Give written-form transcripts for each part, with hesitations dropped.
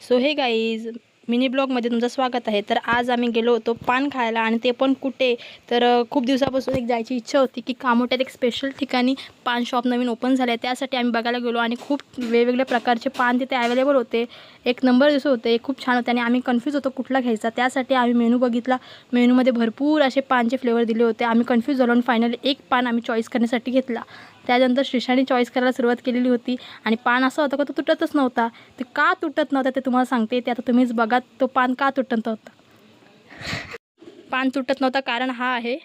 So हे guys, mini ब्लॉगमध्ये तुमचं स्वागत आहे. तर आज आम्ही गेलो होतो पान खायला, आणि ते पण कुठे तर खूप दिवसापासून एक जायची इच्छा होती की कामोट्यात एक स्पेशल ठिकाणी पान शॉप नवीन ओपन झालं आहे. त्यासाठी आम्ही बघायला गेलो आणि खूप वेगवेगळ्या प्रकारचे पान तिथे अवेलेबल होते. एक नंबर दिसत होते, खूप छान होते आणि आम्ही कन्फ्यूज होतो कुठला घ्यायचा. त्यासाठी आम्ही मेनू बघितला. मेनूमध्ये भरपूर असे पानचे फ्लेवर दिले होते. आम्ही कन्फ्यूज झालो आणि फायनली एक पान आम्ही चॉईस करण्यासाठी घेतला. त्यानंतर श्रीशाने चॉईस करायला सुरुवात केलेली होती आणि पान असं होतं का तो तुटतच नव्हता. ते का तुटत नव्हतं ते तुम्हाला सांगते. ते आता तुम्हीच बघा तो पान का तुटत नव्हता. पान तुटत नव्हता कारण हा आहे.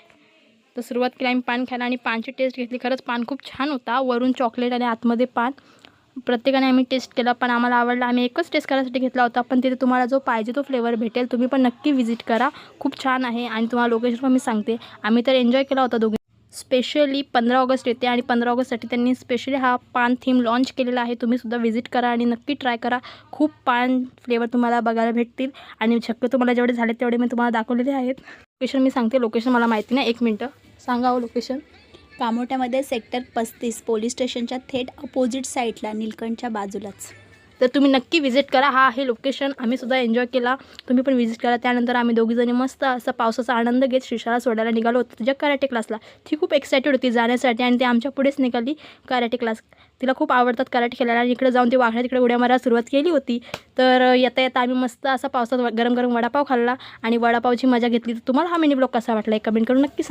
तर सुरुवात केली आम्ही पान खायला आणि पानची टेस्ट घेतली. खरंच पान खूप छान होता, वरून चॉकलेट आणि आतमध्ये पान. प्रत्येकाने आम्ही टेस्ट केला, पण आम्हाला आवडला. आम्ही एकच टेस्ट करायसाठी घेतला होता, पण तिथे तुम्हाला जो पाहिजे तो फ्लेवर भेटेल. तुम्ही पण नक्की व्हिजिट करा, खूप छान आहे. आणि तुम्हाला लोकेशन पण मी सांगते. आम्ही तर एन्जॉय केला होता दोघे. स्पेशली 15 ऑगस्ट येते आणि 15 ऑगस्टसाठी त्यांनी स्पेशली हा पान थीम लॉन्च केलेला आहे. तुम्हीसुद्धा व्हिजिट करा आणि नक्की ट्राय करा. खूप पान फ्लेवर तुम्हाला बघायला भेटतील आणि शक्यतो मला जेवढे झाले तेवढे मी तुम्हाला दाखवलेले आहेत. लोकेशन मी सांगते. लोकेशन मला माहिती नाही, 1 मिनटं सांगा लोकेशन. कामोट्यामध्ये सेक्टर 35 पोलीस स्टेशनच्या थेट अपोजिट साईडला, नीलकंठच्या बाजूलाच. तर तुम्ही नक्की व्हिजिट करा. हा आहे लोकेशन. आम्हीसुद्धा एन्जॉय केला, तुम्ही पण व्हिजिट करा. त्यानंतर आम्ही दोघीजणी मस्त असा पावसाचा आनंद घेत श्रीशाला सोडायला निघालो होतो तुझ्या कराटे क्लासला. ती खूप एक्सायटेड होती जाण्यासाठी आणि ती आमच्या पुढेच निघाली कराटे क्लास. तिला खूप आवडतात कराटे खेळायला आणि इकडे जाऊन ती वाघ्या तिकडे उड्या मारायला सुरुवात केली होती. तर येता येता आम्ही मस्त असा पावसात गरम गरम वडापाव खाल्ला आणि वडापावची मजा घेतली. तर तुम्हाला हा मिनी ब्लॉग कसा वाटला, एक कमेंट करून नक्की सांगा.